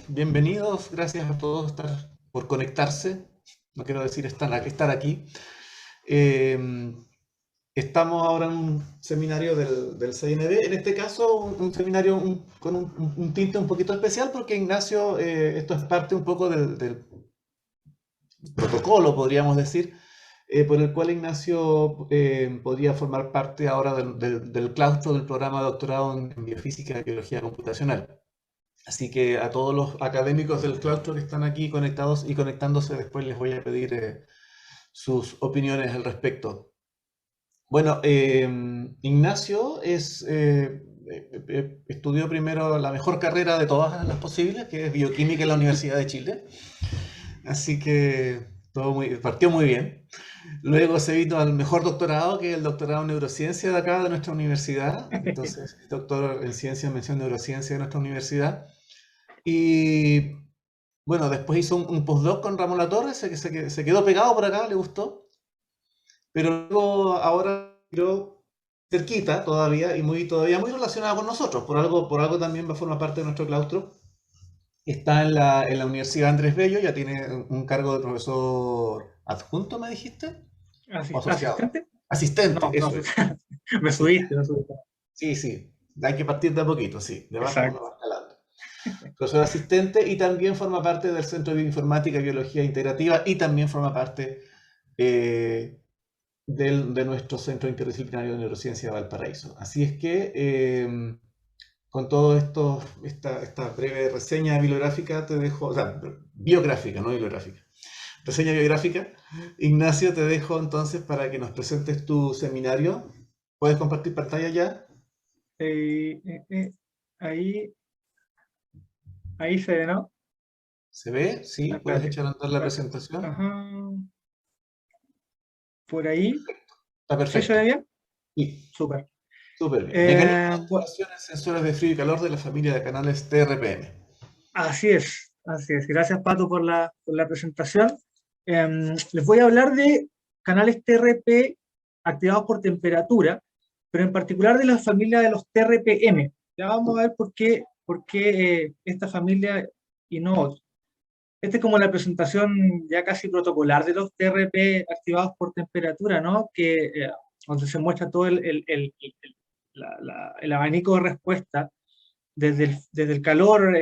bienvenidos, gracias a todos por conectarse. No quiero decir estar aquí. Eh, Estamos ahora en un seminario del CNB, en este caso un seminario con un tinte un poquito especial porque Ignacio, esto es parte un poco del protocolo, podríamos decir, por el cual Ignacio podría formar parte ahora del claustro del programa de doctorado en biofísica y biología computacional. Así que a todos los académicos del claustro que están aquí conectados y conectándose, después les voy a pedir sus opiniones al respecto. Bueno, Ignacio estudió primero la mejor carrera de todas las posibles, que es bioquímica en la Universidad de Chile. Así que partió muy bien. Luego se vino al mejor doctorado, que es el doctorado en neurociencia de acá, de nuestra universidad. Entonces, doctor en ciencia, mención neurociencia de nuestra universidad. Y bueno, después hizo un postdoc con Ramón Latorre, se quedó pegado por acá, le gustó. Pero luego ahora tiró cerquita todavía y todavía muy relacionado con nosotros. Por algo también va a formar parte de nuestro claustro. Está en la Universidad Andrés Bello, ya tiene un cargo de profesor adjunto, ¿me dijiste? ¿O asociado? ¿Asistente? Asistente, No, no, eso es. me subiste, Asistente. me subiste. Sí, sí. Hay que partir de a poquito, sí. De abajo uno Exacto. va escalando. Profesor asistente y también forma parte del Centro de Bioinformática y Biología Integrativa y también forma parte eh, de nuestro Centro Interdisciplinario de Neurociencia de Valparaíso. Así es que con todo esto, esta breve reseña bibliográfica te dejo, o sea, biográfica, no bibliográfica. Reseña biográfica. Ignacio, te dejo entonces para que nos presentes tu seminario. ¿Puedes compartir pantalla ya? Eh, eh, eh, ahí, ahí se ve, ¿no? ¿Se ve? Sí. ¿Puedes Espérate, echar a andar la espérate. presentación? Ajá, por ahí. Está ¿Sí se ve perfecto. bien? Sí, Súper. súper bien. Mecanismo de Bu- actuación en sensores de frío y calor de la familia de canales TRPM. Así es, así es. Gracias, Pato, por la presentación. Les voy a hablar de canales TRP activados por temperatura, pero en particular de la familia de los TRPM. Ya vamos a ver por qué esta familia y no otra. Esta es como la presentación ya casi protocolar de los TRP activados por temperatura, ¿no? Donde se muestra todo el abanico de respuesta desde el calor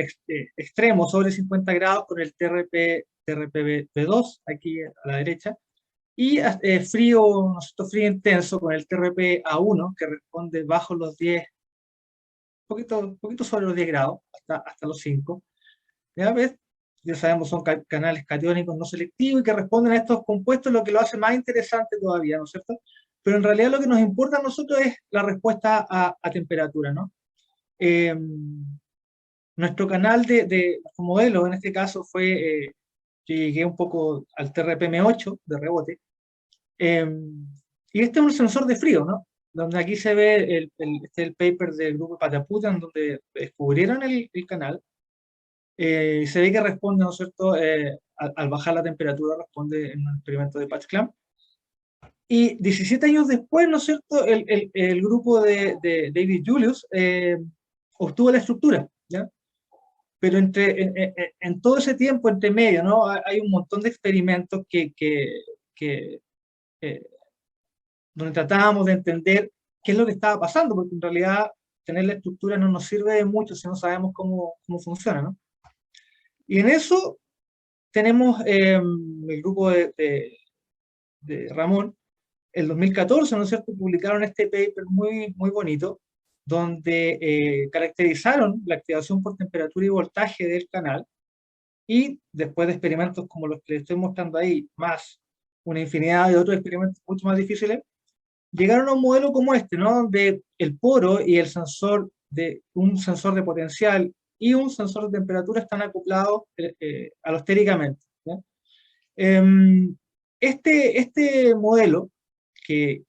extremo sobre 50 grados con el TRP2, aquí a la derecha, y frío, ¿no es cierto? Frío intenso con el TRP-A1, que responde bajo los 10, poquito sobre los 10 grados, hasta los 5. ¿Ya ves? Ya sabemos, son canales catiónicos no selectivos y que responden a estos compuestos, lo que lo hace más interesante todavía, ¿no es cierto? Pero en realidad lo que nos importa a nosotros es la respuesta a temperatura, ¿no? Eh, Nuestro canal de nuestro modelo, en este caso, fue, yo llegué un poco al TRPM8 de rebote, eh, y este es un sensor de frío, ¿no? Donde aquí se ve el paper del grupo Pataputan, donde descubrieron el canal. Se ve que responde, ¿no es cierto? Al bajar la temperatura, responde en un experimento de Patch-Clamp. Y 17 años después, ¿no es cierto? El grupo de David Julius obtuvo la estructura, ¿ya? Pero en todo ese tiempo, entre medio, ¿no? Hay un montón de experimentos que, eh, donde tratábamos de entender qué es lo que estaba pasando, porque en realidad tener la estructura no nos sirve de mucho si no sabemos cómo funciona, ¿no? Y en eso tenemos el grupo de Ramón, el 2014, ¿no es cierto?, publicaron este paper muy bonito, donde caracterizaron la activación por temperatura y voltaje del canal, y después de experimentos como los que les estoy mostrando ahí, más una infinidad de otros experimentos mucho más difíciles, llegaron a un modelo como este, ¿no? Donde el poro y el sensor un sensor de potencial y un sensor de temperatura están acoplados alostéricamente, ¿ya? Em, este modelo, que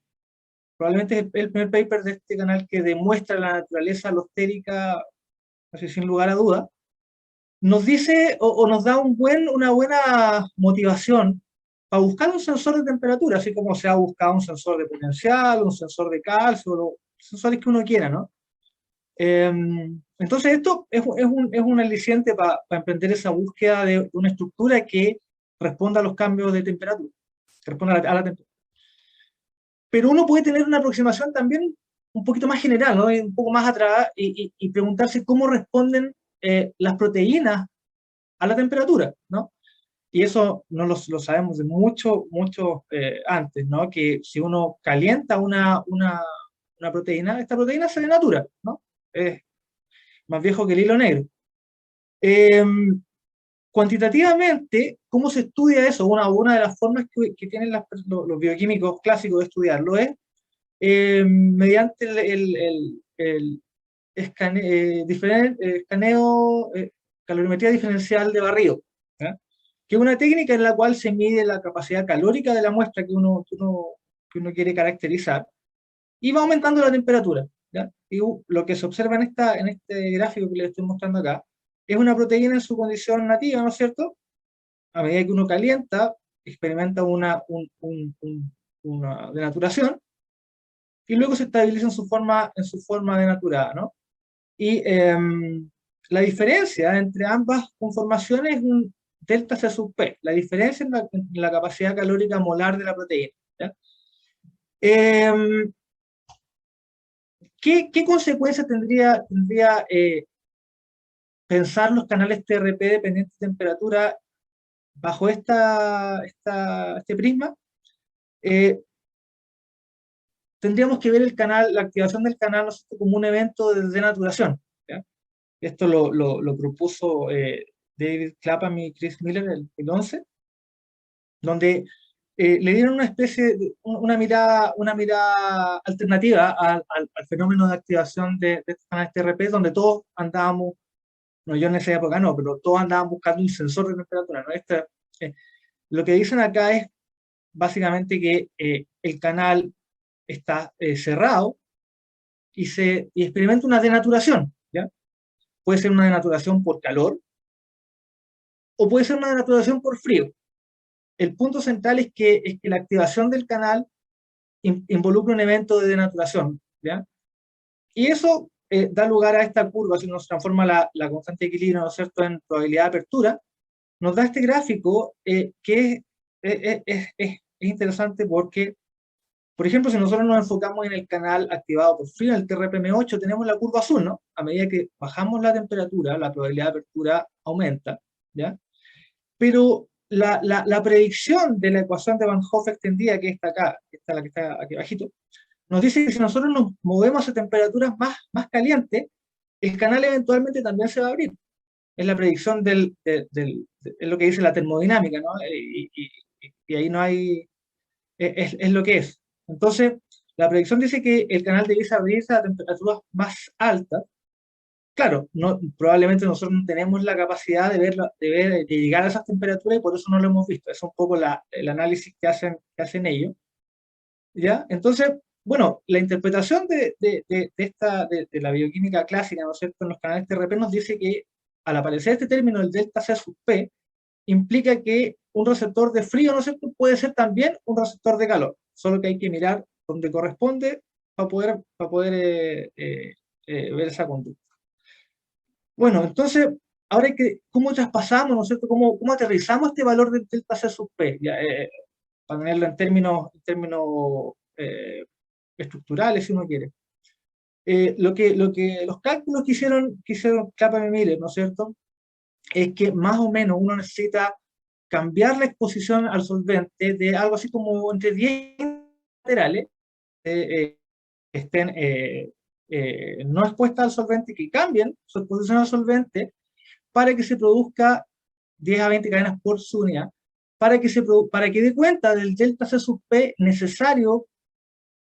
probablemente es el primer paper de este canal que demuestra la naturaleza alostérica, así sin lugar a duda, nos dice o nos da una buena motivación para buscar un sensor de temperatura, así como se ha buscado un sensor de potencial, un sensor de calcio, los sensores que uno quiera, ¿no? Eh, Entonces esto es un aliciente para emprender esa búsqueda de una estructura que responda a los cambios de temperatura, que responda a la temperatura. Pero uno puede tener una aproximación también un poquito más general, ¿no? Un poco más atrás y preguntarse cómo responden las proteínas a la temperatura, ¿no? Y eso no lo sabemos de mucho antes, ¿no? Que si uno calienta una proteína, esta proteína se denatura, ¿no? Es más viejo que el hilo negro. Eh, Cuantitativamente, ¿cómo se estudia eso? Una de las formas que tienen los bioquímicos clásicos de estudiarlo es mediante el escaneo, calorimetría diferencial de barrido, ¿ya? Que es una técnica en la cual se mide la capacidad calórica de la muestra que uno quiere caracterizar y va aumentando la temperatura, ¿ya? Y lo que se observa en este gráfico que les estoy mostrando acá es una proteína en su condición nativa, ¿no es cierto? A medida que uno calienta, experimenta una denaturación y luego se estabiliza en su forma denaturada, ¿no? Y la diferencia entre ambas conformaciones es un delta C sub P, la diferencia en la capacidad calórica molar de la proteína, ¿ya? Eh, ¿Qué consecuencias tendría pensar los canales TRP dependientes de temperatura bajo este prisma? Eh, Tendríamos que ver el canal, la activación del canal, ¿no es cierto?, como un evento de denaturación, ¿ya? Esto lo propuso David Clapham y Chris Miller en el 2011, donde le dieron una especie de una mirada alternativa al fenómeno de activación de estos canales TRP, donde todos andábamos, no, yo en esa época no, pero todos andaban buscando un sensor de temperatura, ¿no? Eh, lo que dicen acá es básicamente que el canal está cerrado y experimenta una denaturación, ¿ya? Puede ser una denaturación por calor o puede ser una denaturación por frío. El punto central es que la activación del canal involucra un evento de denaturación, ¿ya? Y eso da lugar a esta curva, si nos transforma la constante de equilibrio, ¿no es cierto?, en probabilidad de apertura, nos da este gráfico que es interesante porque, por ejemplo, si nosotros nos enfocamos en el canal activado por frío, en el TRPM8, tenemos la curva azul, ¿no? A medida que bajamos la temperatura, la probabilidad de apertura aumenta, ¿ya? Pero la predicción de la ecuación de Van Hoff extendida, que está acá, la que está aquí abajito, nos dice que si nosotros nos movemos a temperaturas más calientes, el canal eventualmente también se va a abrir. Es la predicción es lo que dice la termodinámica, ¿no? Y ahí no hay, es lo que es. Entonces, la predicción dice que el canal debiese abrirse a temperaturas más altas. Claro, no, probablemente nosotros no tenemos la capacidad de llegar a esas temperaturas y por eso no lo hemos visto. Es un poco el análisis que hacen ellos, ¿ya? Entonces, bueno, la interpretación de la bioquímica clásica, ¿no es cierto?, en los canales TRP nos dice que al aparecer este término, el delta C sub P, implica que un receptor de frío, ¿no es cierto?, puede ser también un receptor de calor, solo que hay que mirar donde corresponde para poder ver esa conducta. Bueno, entonces, ahora ¿cómo traspasamos, ¿no es cierto?, cómo aterrizamos este valor del delta C sub P? Ya, para tenerlo en términos estructurales, si uno quiere. Los cálculos que hicieron Clapham y Miller, ¿no es cierto?, es que más o menos uno necesita cambiar la exposición al solvente de algo así como entre 10 laterales que estén no expuestas al solvente, que cambien su exposición al solvente para que se produzca 10 a 20 cadenas por su unidad, para que dé cuenta del delta C sub P necesario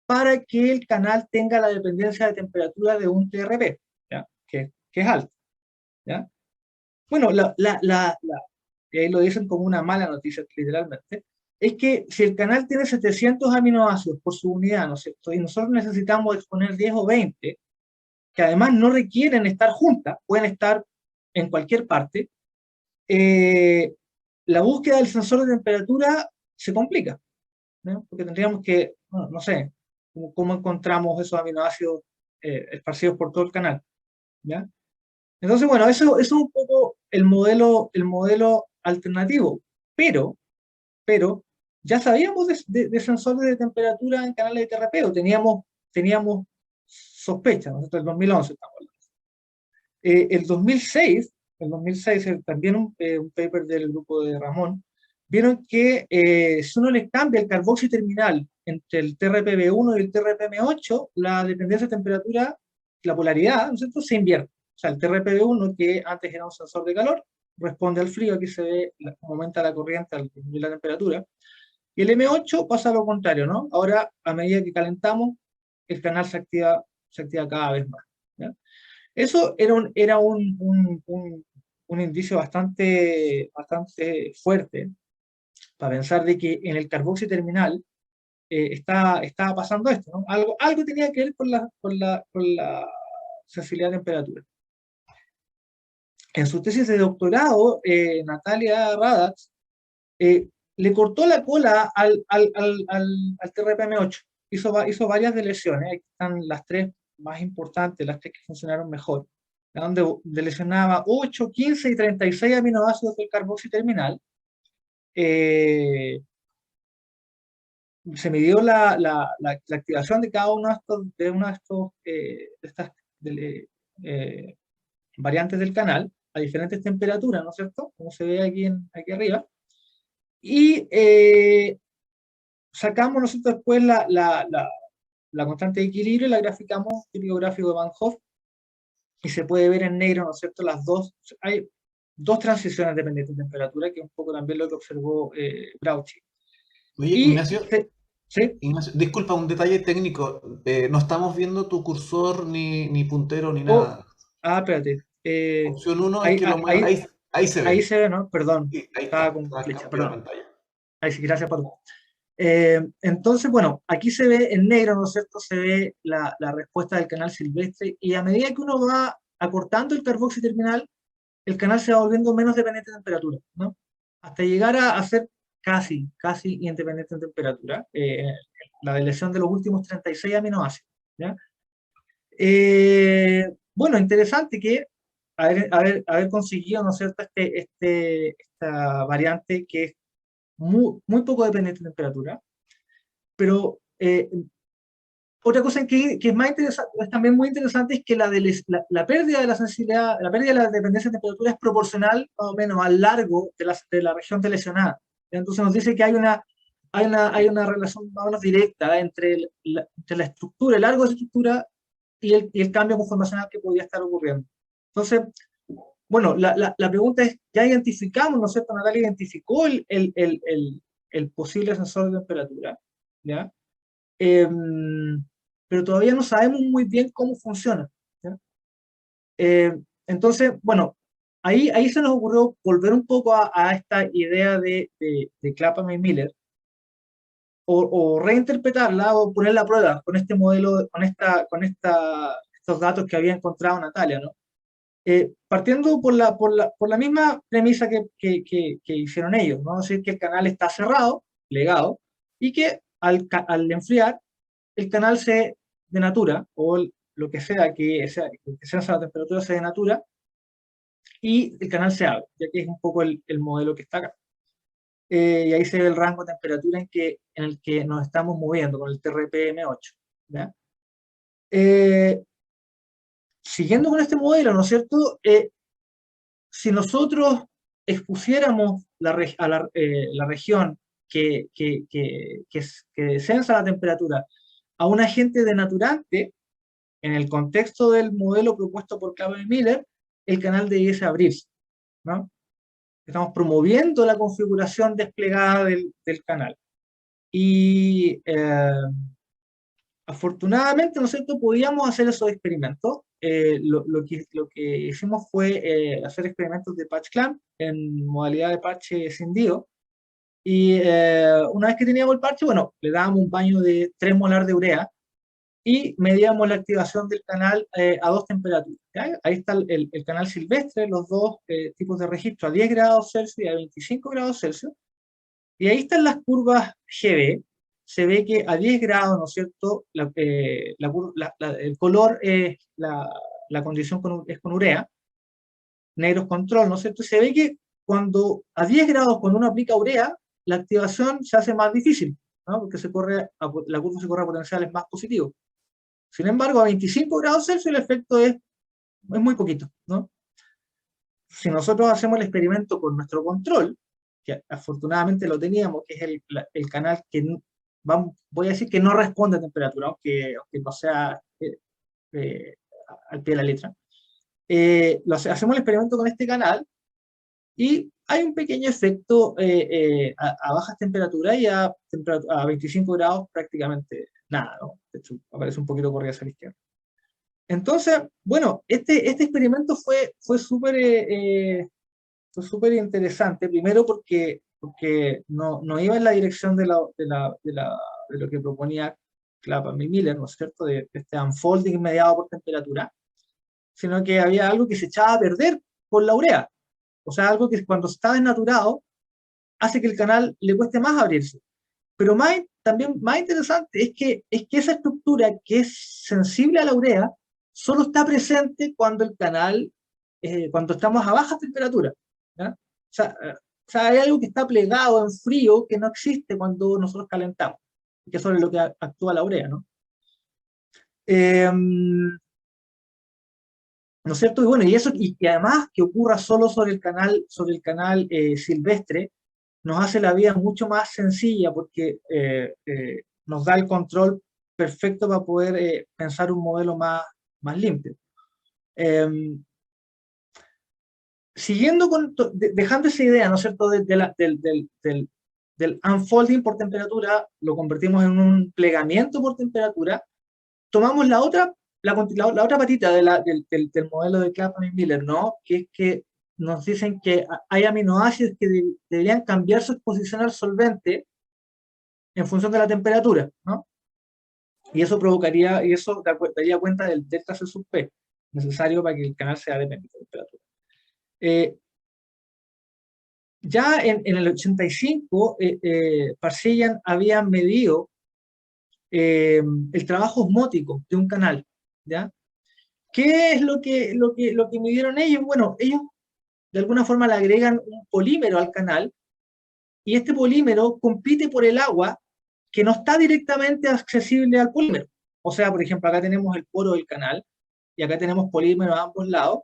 para que el canal tenga la dependencia de temperatura de un TRP, ¿ya? Que es alto, ¿ya? Bueno, y ahí lo dicen como una mala noticia, literalmente, es que si el canal tiene 700 aminoácidos por su unidad, ¿no es cierto?, y nosotros necesitamos exponer 10 o 20, que además no requieren estar juntas, pueden estar en cualquier parte, la búsqueda del sensor de temperatura se complica, ¿no? Porque tendríamos que, bueno, no sé, cómo encontramos esos aminoácidos esparcidos por todo el canal, ¿ya? Entonces, bueno, eso es un poco el modelo alternativo, pero, pero ya sabíamos de sensores de temperatura en canales de TRP, o teníamos sospechas, ¿no? Hasta el 2011 estamos hablando. El 2006, también un paper del grupo de Ramón, vieron que si uno le cambia el carboxy terminal entre el TRPV1 y el TRPM8, la dependencia de temperatura, la polaridad, ¿no es cierto?, se invierte. O sea, el TRPV1, que antes era un sensor de calor, responde al frío, aquí se ve cómo aumenta la corriente al disminuir la temperatura. Y el M8 pasa a lo contrario, ¿no? Ahora, a medida que calentamos, el canal se activa cada vez más, ¿ya? Eso un indicio bastante fuerte para pensar de que en el carboxy terminal estaba pasando esto, ¿no? Algo tenía que ver con la sensibilidad a temperatura. En su tesis de doctorado, Natalia Raddatz le cortó la cola al TRPM8. Hizo varias deleciones. Aquí están las tres más importantes, las tres que funcionaron mejor, donde delecionaba 8, 15 y 36 aminoácidos del carboxy terminal. Se midió la activación de cada uno de estas eh, variantes del canal a diferentes temperaturas, ¿no es cierto? Como se ve aquí arriba. Y sacamos nosotros después la constante de equilibrio y la graficamos, típico gráfico de Van Hoff, y se puede ver en negro, ¿no es cierto? Hay dos transiciones dependientes de temperatura, que es un poco también lo que observó Brauchi. Oye, Y, ¿sí? Ignacio, disculpa, un detalle técnico. No estamos viendo tu cursor ni puntero ni Oh, nada. espérate. Opción uno es que lo mueva. Ahí se Ahí ve. se ve, ¿no? Perdón, Sí, ahí estaba está. con Está flecha, compartida la perdón. pantalla. Ahí sí, gracias, Pato. Entonces, bueno, aquí se ve en negro, ¿no es cierto? Se ve la respuesta del canal silvestre, y a medida que uno va acortando el carboxy terminal, el canal se va volviendo menos dependiente de temperatura, ¿no? Hasta llegar a ser casi independiente en temperatura, la deleción de los últimos 36 aminoácidos, ¿ya? Bueno, interesante que haber conseguido, ¿no es cierto?, esta variante que es muy poco dependiente de temperatura, pero otra cosa que es más interesante, es también muy interesante, es que la pérdida de la sensibilidad, la pérdida de la dependencia de temperatura es proporcional más o menos al largo de la región de lesionada. Entonces nos dice que hay una relación más o menos directa entre la estructura, el largo de la estructura y el cambio conformacional que podía estar ocurriendo. Entonces, bueno, la pregunta es, ya identificamos, ¿no es cierto? Natalia identificó el posible sensor de temperatura, ¿ya? Pero todavía no sabemos muy bien cómo funciona, ¿ya? Entonces, bueno, ahí se nos ocurrió volver un poco a esta idea de Clapham y Miller, o reinterpretarla o ponerla a prueba con este modelo, estos datos que había encontrado Natalia, ¿no? Partiendo por la misma premisa que hicieron ellos, ¿no? Es decir, que el canal está cerrado, plegado, y que al enfriar, el canal se denatura, o lo que sea que sea la temperatura se denatura, y el canal se abre, ya que es un poco el modelo que está acá. Y ahí se ve el rango de temperatura en el que nos estamos moviendo con el TRPM8, ¿ya? Eh, Siguiendo con este modelo, ¿no es cierto? Si nosotros expusiéramos la región que sensa la temperatura a un agente denaturante, en el contexto del modelo propuesto por Clapham y Miller, el canal debiese abrirse, ¿no? Estamos promoviendo la configuración desplegada del canal. Y afortunadamente, ¿no es cierto?, podíamos hacer esos experimentos. Lo que hicimos fue hacer experimentos de patch clamp en modalidad de parche escindido. Y una vez que teníamos el parche, bueno, le dábamos un baño de 3 molar de urea y medíamos la activación del canal a dos temperaturas, ¿ya? Ahí está el canal silvestre, los dos tipos de registro, a 10 grados Celsius y a 25 grados Celsius. Y ahí están las curvas GB. Se ve que a 10 grados, ¿no es cierto?, el color es la condición es con urea, negros control, ¿no es cierto? Y se ve que cuando a 10 grados, cuando uno aplica urea, la activación se hace más difícil, ¿no? Porque la curva se corre a potenciales más positivos. Sin embargo, a 25 grados Celsius el efecto es muy poquito, ¿no? Si nosotros hacemos el experimento con nuestro control, que afortunadamente lo teníamos, que es el canal que, voy a decir que no responde a temperatura, aunque no sea eh, al pie de la letra, hacemos el experimento con este canal y hay un pequeño efecto a bajas temperaturas y a 25 grados prácticamente nada, ¿no? De hecho, aparece un poquito corrido hacia la izquierda. Entonces, bueno, este experimento fue súper interesante, primero porque no iba en la dirección de lo que proponía Clapham y Miller, ¿no es cierto?, de este unfolding mediado por temperatura, sino que había algo que se echaba a perder con la urea. O sea, algo que cuando está desnaturado hace que el canal le cueste más abrirse. Pero también más interesante es que esa estructura que es sensible a la urea solo está presente cuando el canal, cuando estamos a bajas temperaturas. ¿Ya? O sea, hay algo que está plegado en frío que no existe cuando nosotros calentamos, que es sobre lo que actúa la urea, ¿no? ¿No es cierto? Y bueno, y además que ocurra solo sobre el canal silvestre, nos hace la vida mucho más sencilla porque nos da el control perfecto para poder pensar un modelo más limpio. Siguiendo dejando esa idea, ¿no es cierto?, del unfolding por temperatura, lo convertimos en un plegamiento por temperatura, tomamos la otra patita del modelo de Clapham y Miller, ¿no? Que es que nos dicen que hay aminoácidos que deberían cambiar su exposición al solvente en función de la temperatura, ¿no? Y eso daría cuenta del delta C sub P, necesario para que el canal sea dependiente de temperatura. Ya en el 85, Parseghian había medido el trabajo osmótico de un canal, ¿ya? ¿Qué es lo que midieron ellos? Bueno, ellos de alguna forma le agregan un polímero al canal y este polímero compite por el agua que no está directamente accesible al polímero. O sea, por ejemplo, acá tenemos el poro del canal y acá tenemos polímero a ambos lados.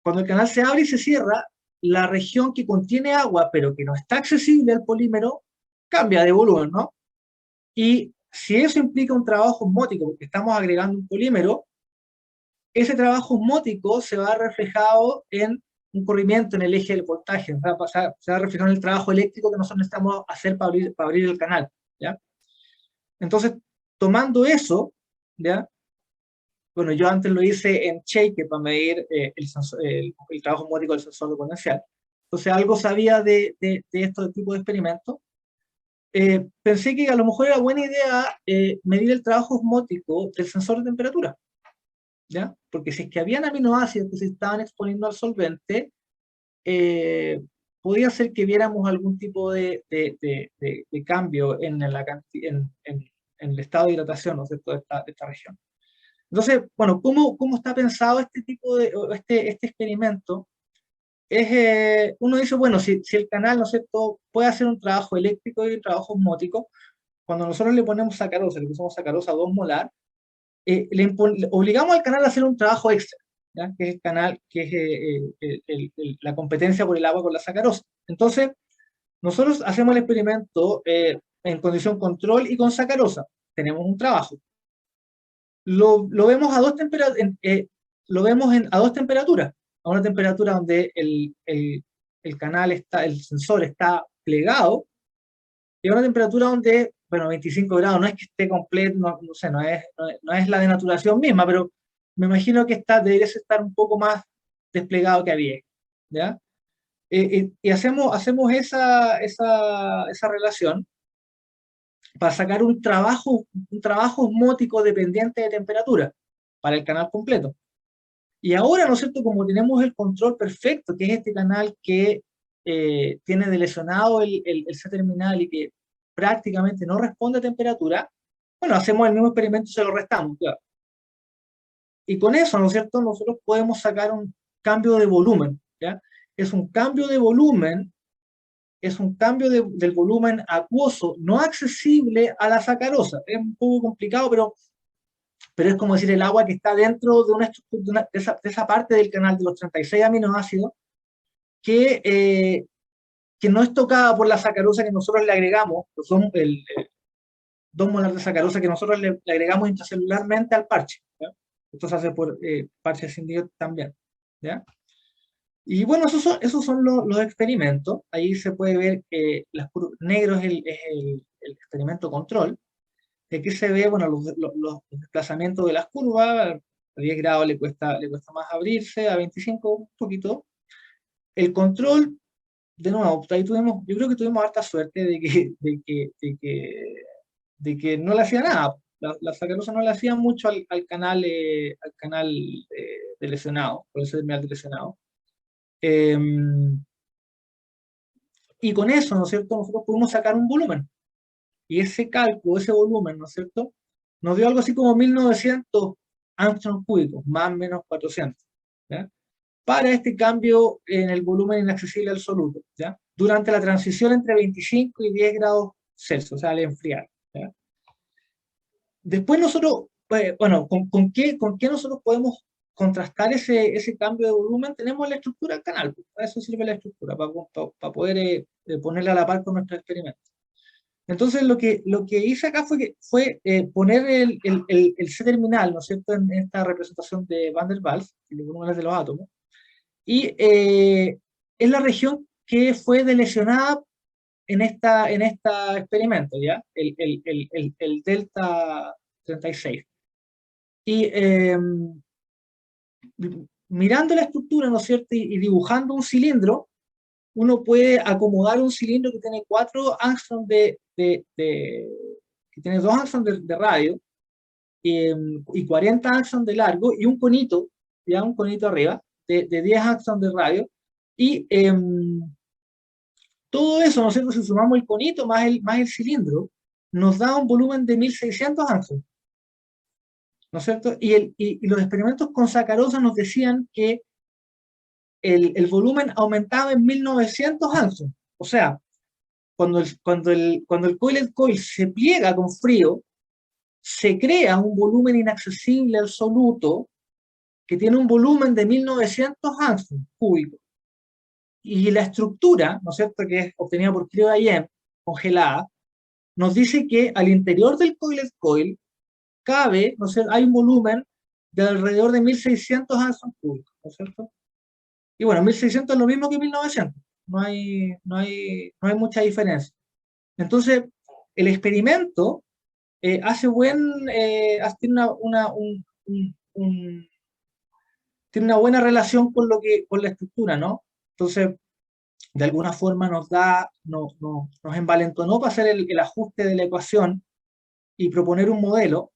Cuando el canal se abre y se cierra, la región que contiene agua pero que no está accesible al polímero cambia de volumen, ¿no? Y si eso implica un trabajo osmótico, porque estamos agregando un polímero, ese trabajo osmótico se va reflejado en un corrimiento en el eje del voltaje, se va reflejado en el trabajo eléctrico que nosotros necesitamos hacer para abrir el canal, ¿ya? Entonces, tomando eso, ¿ya? Bueno, yo antes lo hice en Shaker para medir el trabajo osmótico del sensor de potencial. Entonces, algo sabía de este tipo de experimentos. Pensé que a lo mejor era buena idea medir el trabajo osmótico del sensor de temperatura, ¿ya? Porque si es que habían aminoácidos que se estaban exponiendo al solvente, podía ser que viéramos algún tipo de cambio en el estado de hidratación, ¿no es cierto?, de esta región. Entonces, bueno, ¿cómo está pensado este experimento? Uno dice, bueno, si el canal, ¿no es cierto?, puede hacer un trabajo eléctrico y un trabajo osmótico, cuando nosotros le ponemos sacarosa, le pusimos sacarosa 2 molar, le obligamos al canal a hacer un trabajo extra, ¿ya? Que es el canal, que es la competencia por el agua con la sacarosa. Entonces, nosotros hacemos el experimento en condición control y con sacarosa. Tenemos un trabajo. Lo vemos a dos temperaturas, a dos temperaturas, a una temperatura donde el sensor está plegado, y a una temperatura donde, bueno, 25 grados, no es que esté completo, no sé, no es la denaturación misma, pero me imagino que debería estar un poco más desplegado que había, ¿ya? Y hacemos esa relación para sacar un trabajo osmótico dependiente de temperatura para el canal completo. Y ahora, ¿no es cierto?, como tenemos el control perfecto, que es este canal que tiene delecionado el C terminal y que prácticamente no responde a temperatura, bueno, hacemos el mismo experimento y se lo restamos, claro. Y con eso, ¿no es cierto?, nosotros podemos sacar un cambio de volumen. ¿ya? Es un cambio de volumen, es un cambio del volumen acuoso no accesible a la sacarosa. Es un poco complicado, pero es como decir el agua que está dentro de una estructura, de esa parte del canal de los 36 aminoácidos que, que no es tocada por la sacarosa que nosotros le agregamos, que son el 2 molar de sacarosa que nosotros le agregamos intracelularmente al parche, ¿ya? Esto se hace por parche escindido también, ¿ya? Y bueno, esos son los experimentos. Ahí se puede ver que negro es el experimento control. Y aquí se ve, bueno, los desplazamientos de las curvas. A 10 grados le cuesta más abrirse, a 25 un poquito. El control, de nuevo, ahí tuvimos, yo creo que tuvimos harta suerte de que no le hacía nada. La sacarosa no le hacía mucho al canal de lesionado, por ese terminal de lesionado. Eh, y con eso, ¿no es cierto?, nosotros pudimos sacar un volumen. Y ese cálculo, ese volumen, ¿no es cierto?, nos dio algo así como 1900 Armstrong cúbicos, más o menos 400, ¿ya? Para este cambio en el volumen inaccesible absoluto, ¿ya? Durante la transición entre 25 y 10 grados Celsius, o sea, al enfriar, ¿ya? Después nosotros, bueno, ¿con qué nosotros podemos contrastar ese cambio de volumen? Tenemos la estructura del canal, pues, para eso sirve la estructura, para poder ponerla a la par con nuestro experimento. Entonces lo que hice acá fue poner el C-terminal, ¿no es cierto?, en esta representación de Van der Waals, los volúmenes de los átomos, y es la región que fue delecionada en esta experimento, ¿ya? El delta 36. Y mirando la estructura, ¿no es cierto?, y dibujando un cilindro, uno puede acomodar un cilindro que tiene 4 Angstrom que tiene 2 Angstrom de radio y 40 Angstrom de largo y un conito, ya un conito arriba, de 10 Angstrom de radio. Y todo eso, ¿no es cierto?, si sumamos el conito más el cilindro, nos da un volumen de 1600 Angstrom, ¿no es cierto? Y los experimentos con sacarosa nos decían que el volumen aumentaba en 1900 Angstrom. O sea, cuando el coil se pliega con frío, se crea un volumen inaccesible absoluto que tiene un volumen de 1900 Angstrom cúbicos. Y la estructura, ¿no es cierto?, que es obtenida por cryo-EM congelada, nos dice que al interior del coil cabe, ¿no es cierto?, hay un volumen de alrededor de 1600 Angstrom cúbicos, ¿no es cierto? Y bueno, 1600 es lo mismo que 1900, no hay mucha diferencia. Entonces, el experimento tiene una buena relación con la estructura, ¿no? Entonces, de alguna forma nos envalentonó para hacer el ajuste de la ecuación y proponer un modelo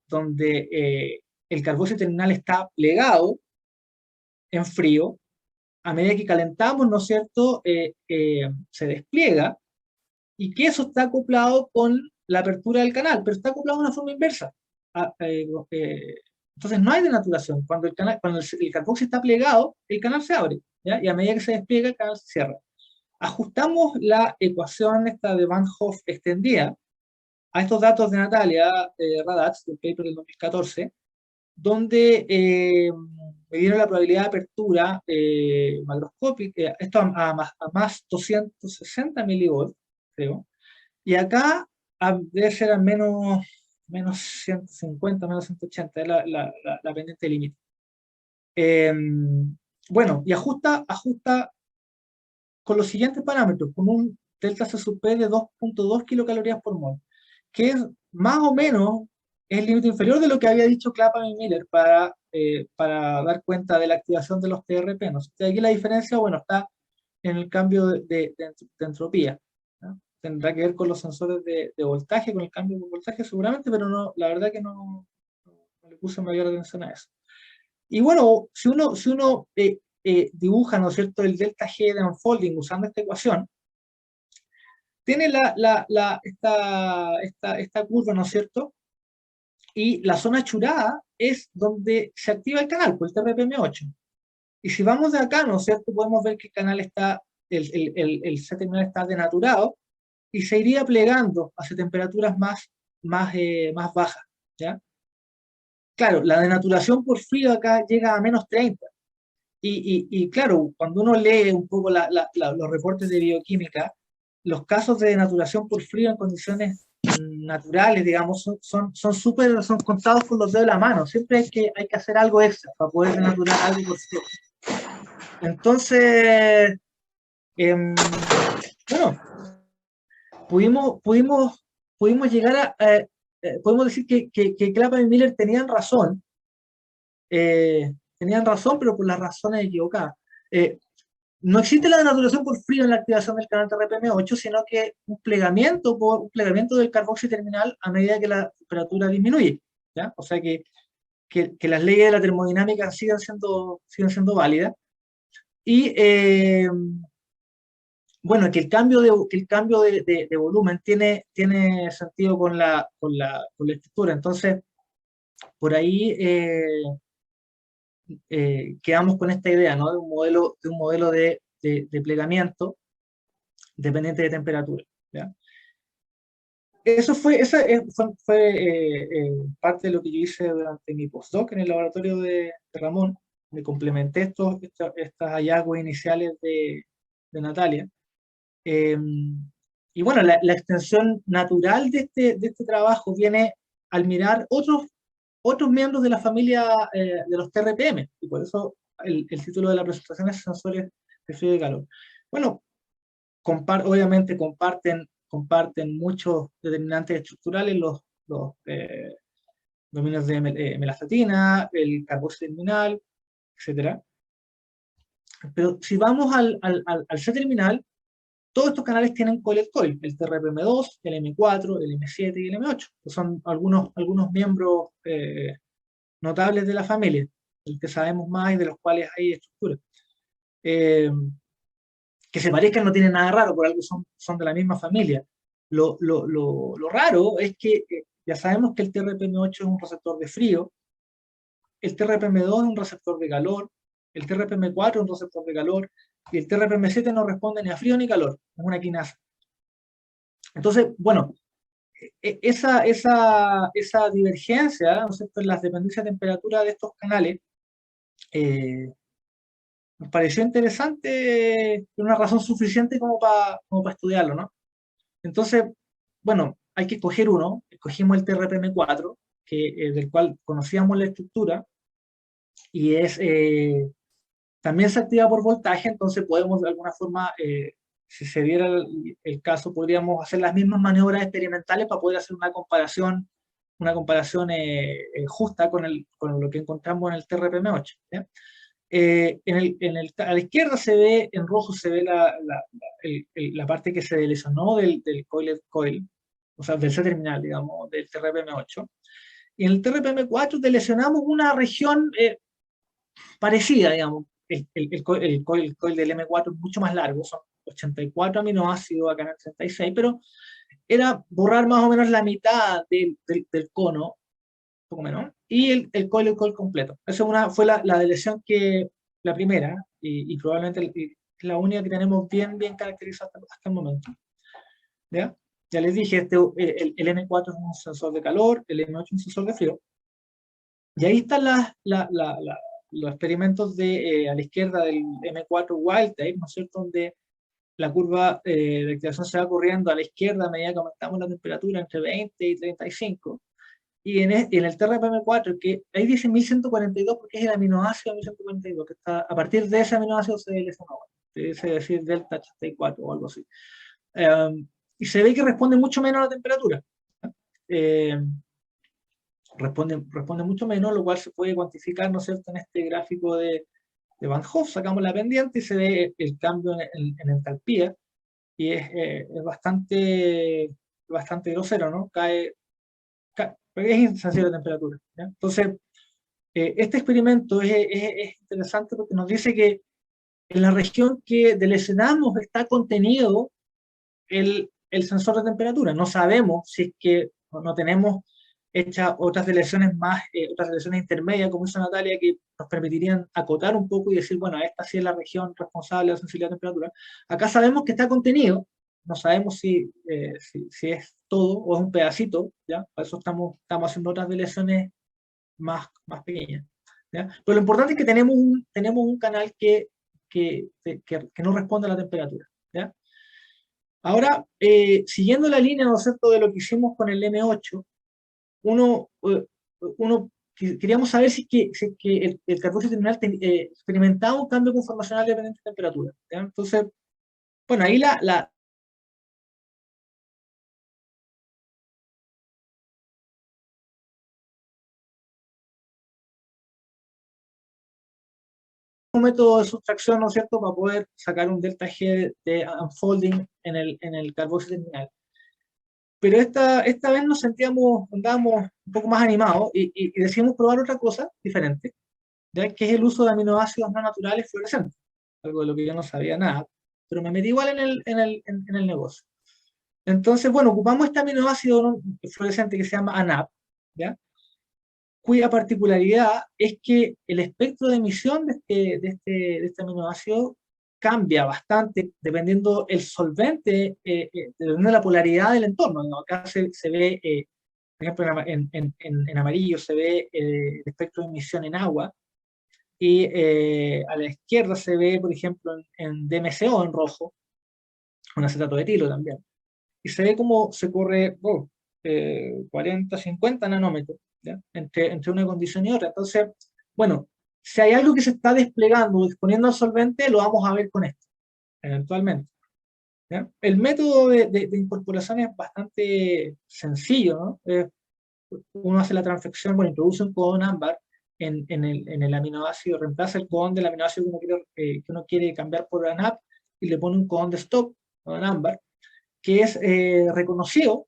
donde el carboxio terminal está plegado en frío. A medida que calentamos, ¿no es cierto?, se despliega, y que eso está acoplado con la apertura del canal, pero está acoplado de una forma inversa. Ah, entonces no hay denaturación. Cuando el carboxio está plegado, el canal se abre, ¿ya? Y a medida que se despliega, el canal se cierra. Ajustamos la ecuación esta de Van Hoff extendida a estos datos de Natalia Radatz, del paper del 2014, donde me dieron la probabilidad de apertura macroscópica, esto a más 260 milivolts, creo, y acá debe ser al menos 150, menos 180, es la pendiente límite. Bueno, y ajusta con los siguientes parámetros, con un delta C sub P de 2.2 kilocalorías por mol, que es más o menos el límite inferior de lo que había dicho Clapham y Miller para dar cuenta de la activación de los TRP, ¿no? Aquí la diferencia, bueno, está en el cambio de entropía, ¿no? Tendrá que ver con los sensores de voltaje, con el cambio de voltaje seguramente, pero no, la verdad que no le puse mayor atención a eso. Y bueno, si uno dibuja, ¿no es cierto?, el delta G de unfolding usando esta ecuación, tiene esta curva, ¿no es cierto? Y la zona churada es donde se activa el canal, por el TRPM8. Y si vamos de acá, ¿no es cierto?, podemos ver que el canal está, el C terminal está denaturado, y se iría plegando hacia temperaturas más bajas, ¿ya? Claro, la denaturación por frío acá llega a -30. Y claro, cuando uno lee un poco los reportes de bioquímica, los casos de denaturación por frío en condiciones naturales, digamos, son contados con los dedos de la mano. Siempre hay que hacer algo extra para poder denaturar algo por frío. Entonces, bueno, pudimos llegar podemos decir que Clapham y Miller tenían razón, pero por las razones equivocadas. No existe la denaturación por frío en la activación del canal TRPM8, sino que un plegamiento del carboxi terminal a medida que la temperatura disminuye, ¿ya? O sea que las leyes de la termodinámica siguen siendo válidas. Y bueno, que el cambio de volumen tiene sentido con la estructura. Entonces, por ahí quedamos con esta idea, ¿no?, de un modelo de plegamiento dependiente de temperatura, ¿ya? Esa fue parte de lo que yo hice durante mi postdoc en el laboratorio de Ramón. Me complementé estos hallazgos iniciales de Natalia. Y bueno, la extensión natural de este trabajo viene al mirar otros miembros de la familia de los TRPM, y por eso el título de la presentación es Sensores de frío y calor. Bueno, obviamente comparten muchos determinantes estructurales, los dominios de melastatina, el carboxi terminal, etc. Pero si vamos al C terminal, todos estos canales tienen coil, el TRPM2, el M4, el M7 y el M8, que son algunos miembros notables de la familia, del que sabemos más y de los cuales hay estructuras. Que se parezcan no tiene nada raro, por algo son de la misma familia. Lo raro es que ya sabemos que el TRPM8 es un receptor de frío, el TRPM2 es un receptor de calor, el TRPM4 es un receptor de calor, y el TRPM7 no responde ni a frío ni calor, es una quinasa. Entonces, bueno, esa divergencia, ¿no es cierto?, en las dependencias de temperatura de estos canales, nos pareció interesante, una razón suficiente como para estudiarlo, ¿no? Entonces, bueno, hay que escoger uno. Escogimos el TRPM4, del cual conocíamos la estructura, y también se activa por voltaje. Entonces podemos de alguna forma, si se diera el caso, podríamos hacer las mismas maniobras experimentales para poder hacer una comparación justa con lo que encontramos en el TRPM8, ¿ya? A la izquierda se ve, en rojo se ve la parte que se lesionó del coil, o sea, del C-terminal, digamos, del TRPM8. Y en el TRPM4 lesionamos una región parecida, digamos. El coil del M4 es mucho más largo, son 84 aminoácidos, acá en el 66, pero era borrar más o menos la mitad del cono, poco menos, y el coil completo. Esa fue la lesión la primera, y probablemente es la única que tenemos bien caracterizada hasta el momento. ¿Ya? Ya les dije, el M4 es un sensor de calor, el M8 es un sensor de frío. Y ahí están los experimentos a la izquierda del M4 wild type, ¿no es cierto?, donde la curva de activación se va corriendo a la izquierda a medida que aumentamos la temperatura entre 20 y 35. Y en el TRPM4, que ahí dice 1142 porque es el aminoácido 1142, que está a partir de ese aminoácido se lesionó, es decir, delta 84 o algo así. Y se ve que responde mucho menos a la temperatura. Responde mucho menos, lo cual se puede cuantificar, ¿no es cierto?, en este gráfico de Van Hoff. Sacamos la pendiente y se ve el cambio en entalpía, y es bastante grosero, ¿no? Es insensible a la temperatura, ¿ya? Entonces, este experimento es interesante porque nos dice que en la región que lesionamos está contenido el sensor de temperatura. No sabemos si es que no tenemos hecha otras deleciones más, otras deleciones intermedias, como hizo Natalia, que nos permitirían acotar un poco y decir, bueno, esta sí es la región responsable de la sensibilidad a temperatura. Acá sabemos que está contenido, no sabemos si es todo o es un pedacito, ¿ya? Por eso estamos haciendo otras deleciones más pequeñas, ¿ya? Pero lo importante es que tenemos un canal que no responde a la temperatura, ¿ya? Ahora, siguiendo la línea, ¿no es cierto?, de lo que hicimos con el M8, uno, eh, queríamos saber si es que el carboxio terminal experimentaba un cambio conformacional dependiente de temperatura, ¿ya? Entonces, bueno, ahí un método de sustracción, ¿no es cierto?, para poder sacar un delta G de unfolding en el carboxio terminal. Pero esta vez andábamos un poco más animados y decidimos probar otra cosa diferente, ¿ya? Que es el uso de aminoácidos no naturales fluorescentes, algo de lo que yo no sabía nada, pero me metí igual en el negocio. Entonces, bueno, ocupamos este aminoácido fluorescente que se llama ANAP, ¿ya? Cuya particularidad es que el espectro de emisión de este aminoácido cambia bastante dependiendo el solvente, dependiendo de la polaridad del entorno, ¿no? Acá se ve, por ejemplo, en amarillo se ve el espectro de emisión en agua, y a la izquierda se ve, por ejemplo, en DMCO en rojo, un acetato de etilo también, y se ve cómo se corre 40, 50 nanómetros, ¿ya? Entre una condición y otra. Entonces, bueno, si hay algo que se está desplegando, disponiendo al solvente, lo vamos a ver con esto, eventualmente, ¿ya? El método de incorporación es bastante sencillo, ¿no? Uno hace la transfección, bueno, introduce un codón ámbar en el aminoácido, reemplaza el codón del aminoácido que uno quiere cambiar por ANAP y le pone un codón de stop, codón ámbar, que es reconocido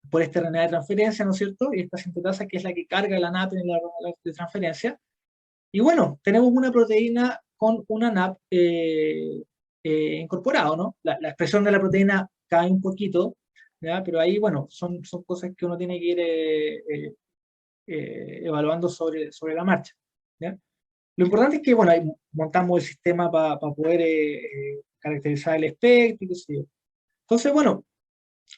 por este RNA de transferencia, ¿no es cierto? Y esta sintetasa que es la que carga la NAP en la RNA de transferencia. Y bueno, tenemos una proteína con una NAP incorporado, ¿no? La expresión de la proteína cae un poquito, ¿ya? Pero ahí, bueno, son cosas que uno tiene que ir evaluando sobre la marcha, ¿ya? Lo importante es que, bueno, ahí montamos el sistema para poder caracterizar el espectro y qué sé yo. Entonces, bueno,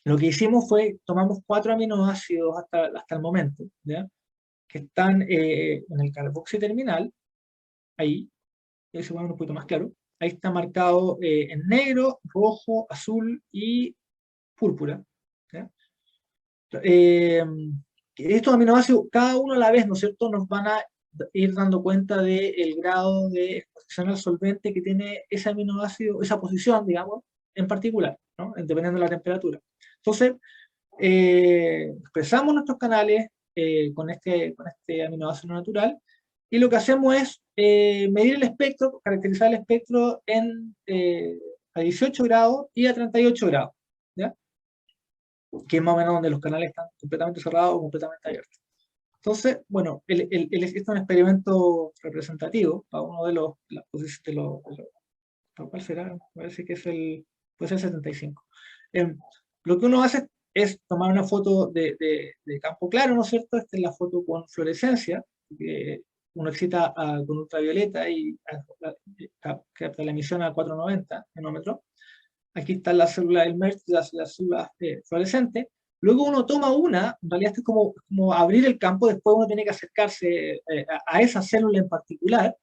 lo que hicimos fue, tomamos 4 aminoácidos hasta el momento, ¿ya? Que están en el carboxy terminal, ahí, ese va un poquito más claro, ahí está marcado en negro, rojo, azul y púrpura, ¿ya? Eh, Estos aminoácidos, cada uno a la vez, ¿no es cierto?, nos van a ir dando cuenta del grado de exposición al solvente que tiene ese aminoácido, esa posición, digamos, en particular, ¿no? Dependiendo de la temperatura. Entonces, expresamos nuestros canales con este aminoácido natural, y lo que hacemos es medir el espectro, caracterizar el espectro a 18 grados y a 38 grados, ¿ya? Que es más o menos donde los canales están completamente cerrados o completamente abiertos. Entonces, bueno, este es un experimento representativo para uno de las posiciones ¿cuál será? Me parece que puede ser 75. Lo que uno hace es tomar una foto de campo claro, ¿no es cierto? Esta es la foto con fluorescencia, que uno excita con ultravioleta y capta la emisión a 490 nanómetros. Aquí está la célula del MERS, la célula fluorescente. Luego uno toma en realidad esto es como abrir el campo, después uno tiene que acercarse a esa célula en particular,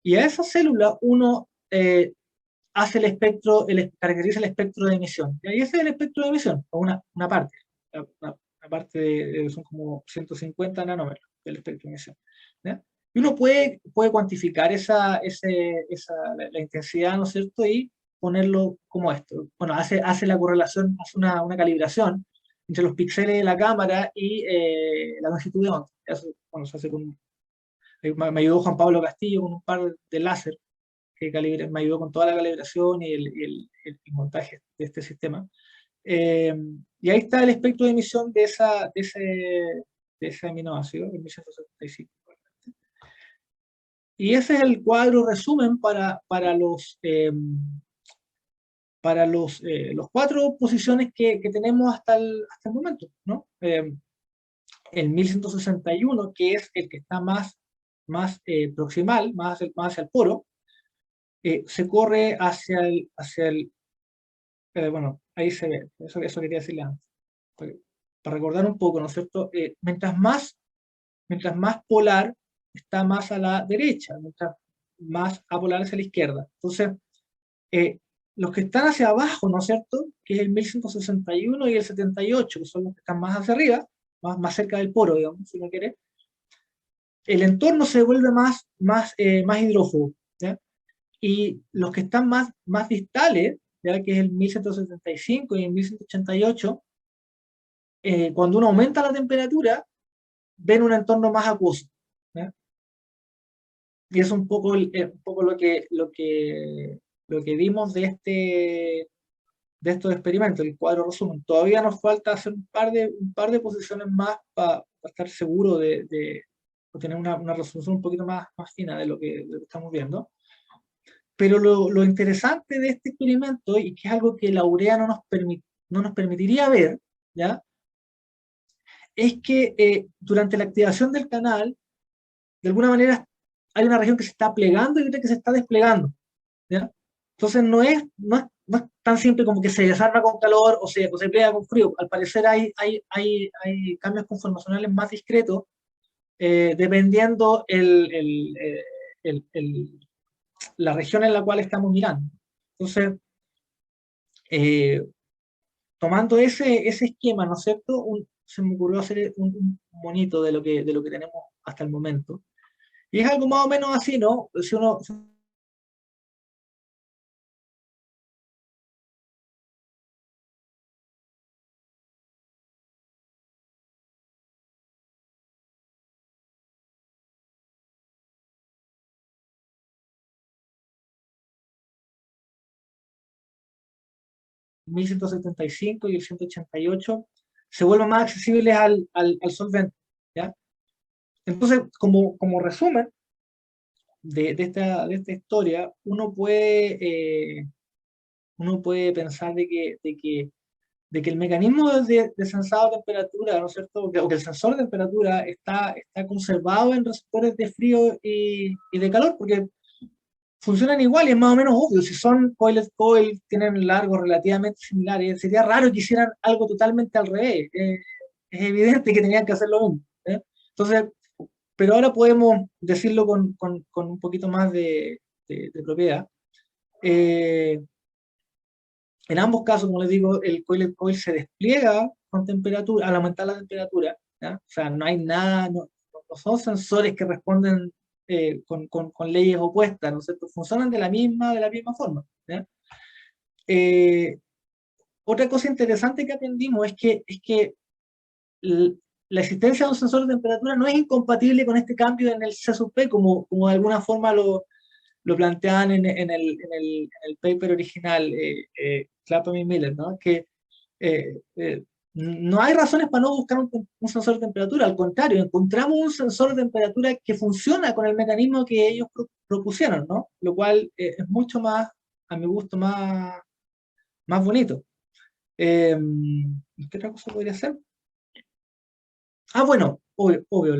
y a esa célula uno hace el espectro, caracteriza el espectro de emisión. Y ahí ese es el espectro de emisión, o una parte. Una parte son como 150 nanómetros del espectro de emisión, ¿ya? Y uno puede cuantificar la intensidad, ¿no es cierto? Y ponerlo como esto. Bueno, hace la correlación, hace una calibración entre los píxeles de la cámara y la longitud de onda. Eso, bueno, se hace me ayudó Juan Pablo Castillo con un par de láser que me ayudó con toda la calibración y el montaje de este sistema. Y ahí está el espectro de emisión de ese aminoácido, el 1175. Y ese es el cuadro resumen para los 4 posiciones que tenemos hasta el momento, ¿no? el 1161, que es el que está más proximal, más hacia el poro, se corre bueno, ahí se ve, eso quería decirle antes, para recordar un poco, ¿no es cierto? Mientras más polar está más a la derecha, mientras más apolar hacia la izquierda. Entonces, eh, los que están hacia abajo, ¿no es cierto? Que es el 1161 y el 78, que son los que están más hacia arriba, más cerca del poro, digamos, si uno quiere, el entorno se vuelve más hidrófobo, ¿ya? Y los que están más distales, ¿ya? Que es el 1175 y el 1188, cuando uno aumenta la temperatura, ven un entorno más acuoso, ¿ya? Y es un poco lo que vimos de estos experimentos, el cuadro resumen. Todavía nos falta hacer un par de posiciones más para estar seguro de tener una resolución un poquito más fina de lo que estamos viendo. Pero lo interesante de este experimento, y que es algo que la urea no nos permitiría ver, ¿ya? Es que durante la activación del canal, de alguna manera hay una región que se está plegando y otra que se está desplegando, ¿ya? Entonces no es tan simple como que se desarma con calor o se plega con frío. Al parecer hay cambios conformacionales más discretos, dependiendo la región en la cual estamos mirando. Entonces, eh, tomando ese esquema, ¿no es cierto? Se me ocurrió hacer un monito de lo que tenemos hasta el momento. Y es algo más o menos así, ¿no? Si uno, 1175 y el 188 se vuelven más accesibles al solvente, ¿ya? Entonces, como resumen de esta historia, uno puede pensar de que el mecanismo de sensado de temperatura, ¿no es cierto? O que el sensor de temperatura está conservado en receptores de frío y de calor, porque funcionan igual y es más o menos obvio. Si son coil, tienen largos relativamente similares, sería raro que hicieran algo totalmente al revés. Es evidente que tenían que hacer lo mismo, ¿eh? Entonces, pero ahora podemos decirlo con un poquito más de propiedad. Eh, en ambos casos, como les digo, el coil se despliega con temperatura, al aumentar la temperatura, ¿ya? O sea, no hay nada, no son sensores que responden con leyes opuestas, ¿no es cierto? Funcionan de la misma forma, ¿ya? Eh, Otra cosa interesante que aprendimos es que l- la existencia de un sensor de temperatura no es incompatible con este cambio en el C sub P, como de alguna forma lo planteaban en el paper original, Clapham y Miller, ¿no? Que no hay razones para no buscar un sensor de temperatura, al contrario, encontramos un sensor de temperatura que funciona con el mecanismo que ellos propusieron, ¿no? Lo cual es mucho más, a mi gusto, más bonito. ¿Qué otra cosa podría ser? Bueno, obvio,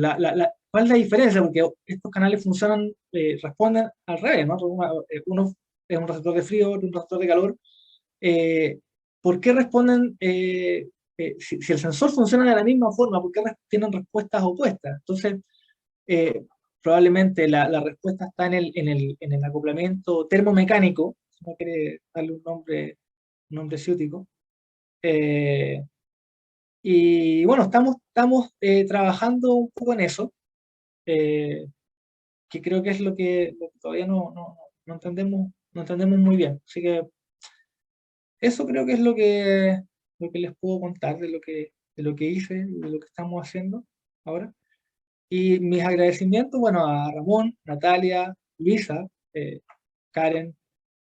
¿cuál es la diferencia? Porque estos canales responden al revés, ¿no? Uno es un receptor de frío, otro un receptor de calor. Eh, ¿Por qué responden, si el sensor funciona de la misma forma, por qué tienen respuestas opuestas? Entonces, eh, probablemente la respuesta está en el acoplamiento termomecánico, si no quiere darle un nombre ciútico. Eh, y bueno, estamos trabajando un poco en eso, eh, que creo que es lo que todavía no entendemos muy bien. Así que eso creo que es lo que les puedo contar de lo que hice, de lo que estamos haciendo ahora. Y mis agradecimientos, bueno, a Ramón, Natalia, Luisa, Karen,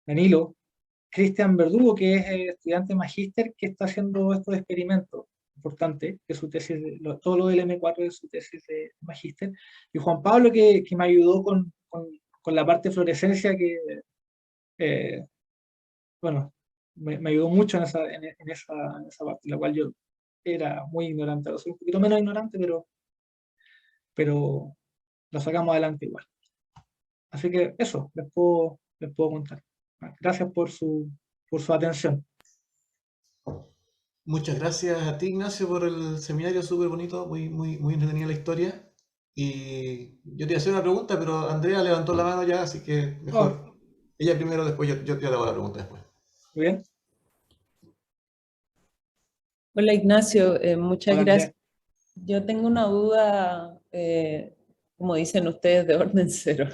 Danilo, Cristian Verdugo, que es estudiante magíster que está haciendo estos experimentos importantes, que su tesis, todo lo del M4 es su tesis de magíster, y Juan Pablo, que me ayudó con la parte de fluorescencia, eh, bueno, me ayudó mucho en esa parte, la cual yo era muy ignorante. Ahora soy un poquito menos ignorante, pero lo sacamos adelante igual. Así que eso, les puedo contar. Gracias por su atención. Muchas gracias a ti, Ignacio, por el seminario súper bonito, muy, muy, muy entretenida la historia. Y yo te iba a hacer una pregunta, pero Andrea levantó la mano ya, así que Oh, mejor. Ella primero, después yo te hago la pregunta después. muy bien. Hola Ignacio, muchas Hola, Andrea. gracias. Yo tengo una duda, como dicen ustedes, de orden cero.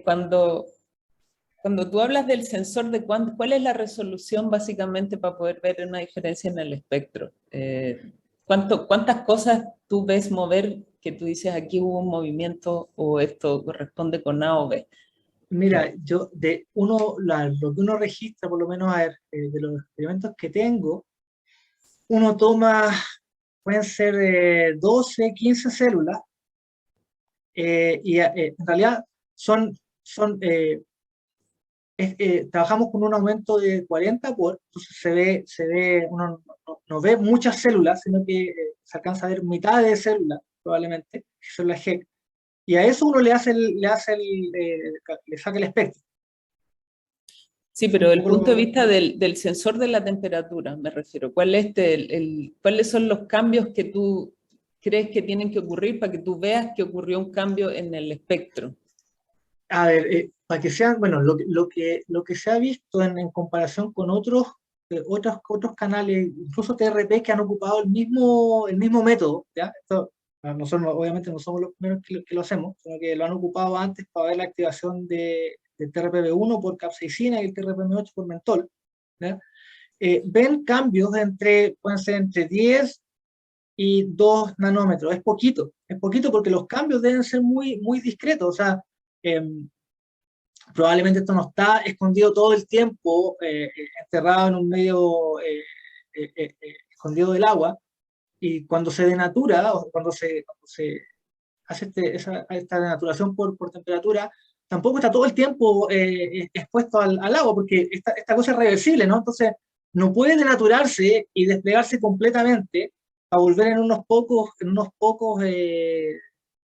Cuando tú hablas del sensor, ¿cuál es la resolución básicamente para poder ver una diferencia en el espectro? ¿Cuántas cosas tú ves mover que tú dices aquí hubo un movimiento o esto corresponde con A o B? Mira, lo que uno registra, por lo menos a ver, de los experimentos que tengo, uno toma, pueden ser 12, 15 células, y en realidad son trabajamos con un aumento de 40 por, entonces uno no ve muchas células, sino que se alcanza a ver mitad de células, probablemente, células G, y a eso uno le saca el espectro. Sí, Es pero un desde el poco punto de vista del sensor de la temperatura, me refiero. ¿Cuáles son los cambios que tú crees que tienen que ocurrir para que tú veas que ocurrió un cambio en el espectro? A ver, para que sean, bueno, lo que se ha visto en comparación con otros canales, incluso TRP, que han ocupado el mismo método, ¿ya? Nosotros obviamente no somos los primeros que lo hacemos, sino que lo han ocupado antes para ver la activación de TRPV1 por capsaicina y el TRPM8 por mentol, ¿ya? Ven cambios pueden ser entre 10 y 2 nanómetros, es poquito porque los cambios deben ser muy, muy discretos, o sea, probablemente esto no está escondido todo el tiempo, enterrado en un medio escondido del agua, y cuando se denatura, o cuando se hace esta denaturación por temperatura, tampoco está todo el tiempo expuesto al agua, porque esta cosa es reversible, ¿no? Entonces, no puede denaturarse y desplegarse completamente a volver en unos pocos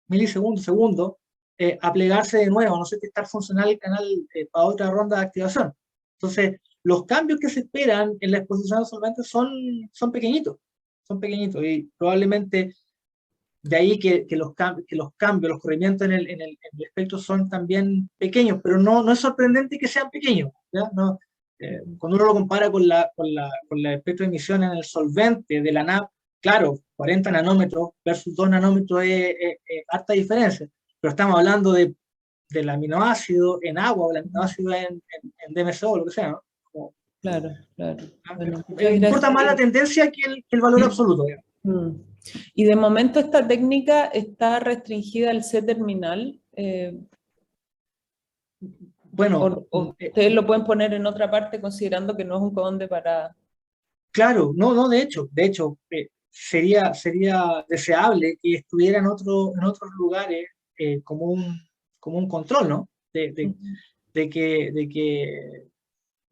milisegundos, segundos, a plegarse de nuevo, a no ser que estar funcional el canal para otra ronda de activación. Entonces, los cambios que se esperan en la exposición al solvente son pequeñitos, y probablemente de ahí que los cambios, los corrimientos en el espectro son también pequeños, pero no es sorprendente que sean pequeños, ¿ya? No, cuando uno lo compara con la espectro de emisión en el solvente de la NAP, claro, 40 nanómetros versus 2 nanómetros es harta diferencia, pero estamos hablando del aminoácido en agua o el aminoácido en DMSO o lo que sea, ¿no? Claro, claro. ¿no? Bueno, muchas Importa más la gracias. tendencia que el valor absoluto, digamos. Mm. Y de momento esta técnica está restringida al C-terminal, Bueno, o ustedes lo pueden poner en otra parte considerando que no es un codón de parada. claro, no, de hecho, sería deseable que estuviera en otros lugares, como un control, ¿no? De que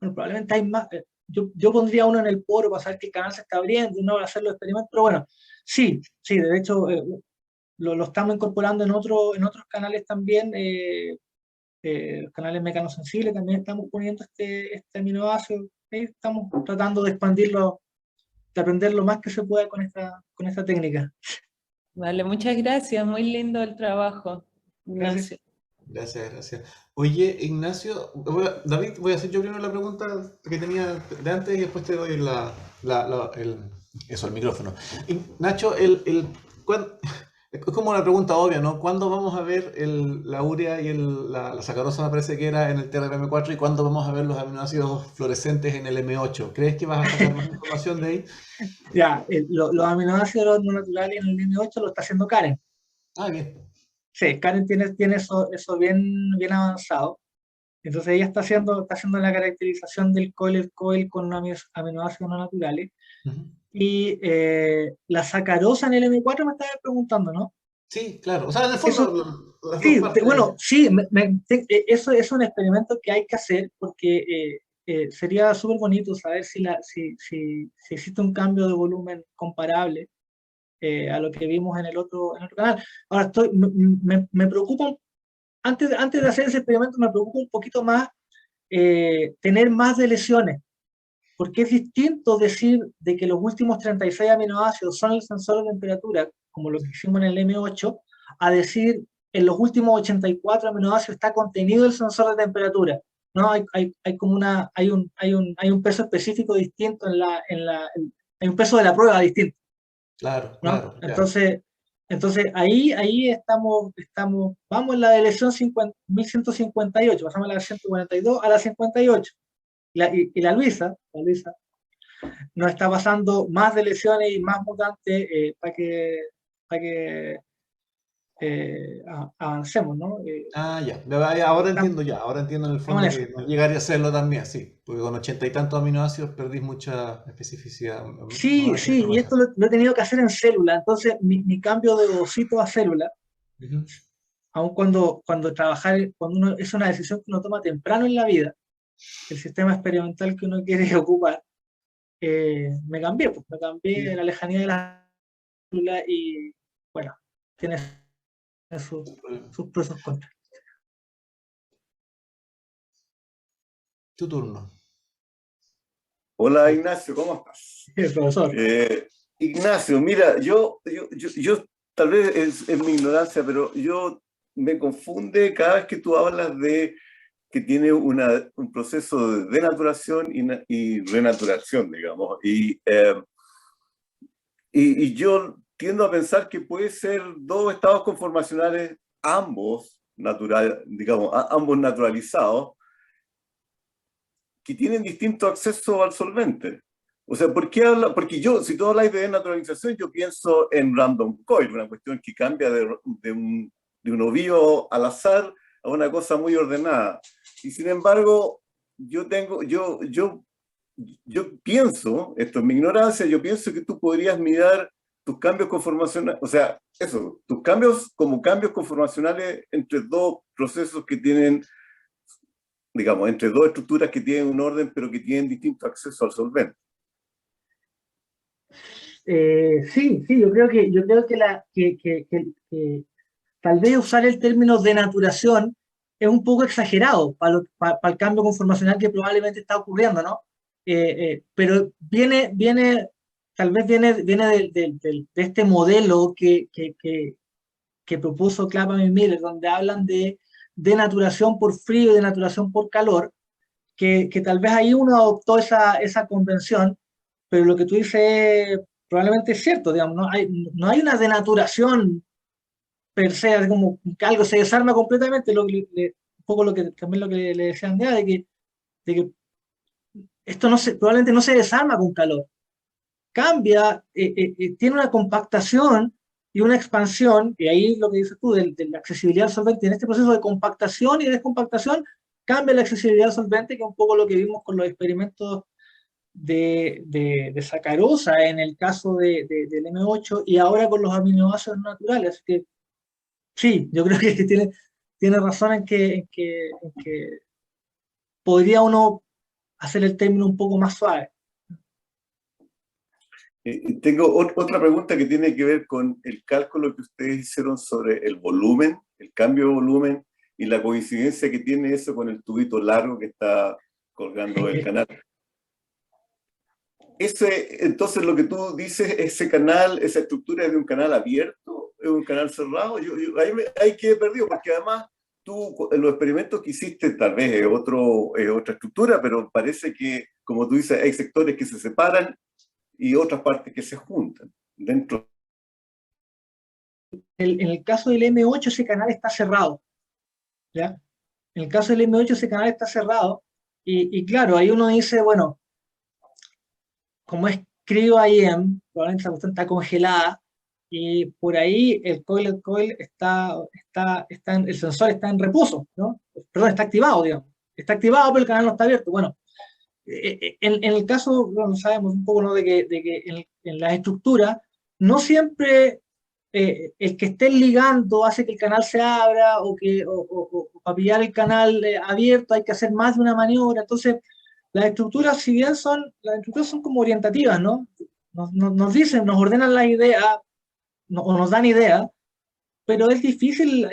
bueno, probablemente hay más. Yo pondría uno en el poro para saber que el canal se está abriendo y no hacer los experimentos, pero bueno, sí, de hecho, lo estamos incorporando en otros canales también, los canales mecanosensibles, también estamos poniendo este aminoácido, estamos tratando de expandirlo, de aprender lo más que se pueda con esta técnica. Vale, muchas gracias, muy lindo el trabajo, Gracias. Ignacio. Gracias. Oye, Ignacio, David, voy a hacer yo primero la pregunta que tenía de antes y después te doy el micrófono. Y, Nacho, es como una pregunta obvia, ¿no? ¿Cuándo vamos a ver la urea y la sacarosa, me parece que era en el TRPM4, y cuándo vamos a ver los aminoácidos fluorescentes en el M8? ¿Crees que vas a sacar más información de ahí? Ya, los aminoácidos no naturales en el M8 lo está haciendo Karen. Ah, bien. Sí, Karen tiene eso bien, bien avanzado. Entonces ella está haciendo la caracterización del coil con aminoácidos no naturales. Ujú. Y la sacarosa en el M4 me estaba preguntando, ¿no? Sí, claro. O sea, en el fondo, Eso, las dos sí, partes. bueno, sí, eso es un experimento que hay que hacer porque sería súper bonito saber si existe un cambio de volumen comparable a lo que vimos en el otro canal. Ahora, me preocupa, antes de hacer ese experimento, me preocupa un poquito más tener más de lesiones, porque es distinto decir de que los últimos 36 aminoácidos son el sensor de temperatura, como lo que hicimos en el M8, a decir en los últimos 84 aminoácidos está contenido el sensor de temperatura. ¿No? Hay como hay un peso específico distinto hay un peso de la prueba distinto. Claro, ¿no? claro. Entonces ahí estamos, vamos en la de lesión 1158, pasamos a la 142 a la 58. Y la Luisa nos está pasando más de lesiones y más mutantes para que avancemos, ¿no? Ya. Ahora entiendo en el fondo Estamos en que no llegaría a hacerlo también, sí. Porque con 80 y tantos aminoácidos perdís mucha especificidad. Sí, y esto lo he tenido que hacer en célula. Entonces, mi cambio de ovocito a célula, aun cuando uno, es una decisión que uno toma temprano en la vida, el sistema experimental que uno quiere ocupar, me cambié de la lejanía de la célula y, bueno, tiene sus pros y sus contras. Tu turno. Hola Ignacio, ¿cómo estás? Profesor. Ignacio, mira, yo tal vez es mi ignorancia, pero me confunde cada vez que tú hablas de que tiene un proceso de denaturación y renaturación, digamos. Y yo tiendo a pensar que puede ser dos estados conformacionales, ambos ambos naturalizados, que tienen distinto acceso al solvente. O sea, porque si tú hablas de denaturalización, yo pienso en random coil, una cuestión que cambia de un ovillo al azar a una cosa muy ordenada. Y sin embargo, yo pienso, esto es mi ignorancia, yo pienso que tú podrías mirar tus cambios conformacionales, o sea, tus cambios como cambios conformacionales entre dos procesos que tienen, digamos, entre dos estructuras que tienen un orden, pero que tienen distinto acceso al solvente. Sí, yo creo que tal vez usar el término denaturación es un poco exagerado para el cambio conformacional que probablemente está ocurriendo, ¿no? Pero tal vez viene de este modelo que propuso Clapham y Miller, donde hablan de denaturación por frío y denaturación por calor, que tal vez ahí uno adoptó esa convención, pero lo que tú dices probablemente es cierto, digamos, no hay una denaturación per se, es como que algo se desarma completamente, un poco también lo que le decía Andrea, de que esto probablemente no se desarma con calor, cambia, tiene una compactación y una expansión, y ahí lo que dices tú, de la accesibilidad al solvente, en este proceso de compactación y descompactación, cambia la accesibilidad al solvente, que es un poco lo que vimos con los experimentos de sacarosa en el caso del M8 y ahora con los aminoácidos naturales. Así que sí, yo creo que tiene razón en que podría uno hacer el término un poco más suave. Tengo otra pregunta que tiene que ver con el cálculo que ustedes hicieron sobre el volumen, el cambio de volumen y la coincidencia que tiene eso con el tubito largo que está colgando del canal. Entonces lo que tú dices, ese canal, esa estructura es de un canal abierto, es un canal cerrado. Ahí quedé perdido, porque además tú, en los experimentos que hiciste, tal vez es otra estructura, pero parece que, como tú dices, hay sectores que se separan y otras partes que se juntan dentro. En el caso del M8 ese canal está cerrado, ¿ya? En el caso del M8 ese canal está cerrado y claro, ahí uno dice, bueno, como es cryo-IM, probablemente esa cuestión está congelada y por ahí el coil el sensor está en reposo, ¿no? Perdón, está activado, digamos. Está activado, pero el canal no está abierto. Bueno, en el caso, bueno, sabemos un poco, ¿no? de que en la estructura no siempre el que esté ligando hace que el canal se abra o para pillar el canal abierto hay que hacer más de una maniobra. Entonces, las estructuras, si bien las estructuras son como orientativas, ¿no? Nos dicen, nos ordenan la idea, o nos dan idea, pero es difícil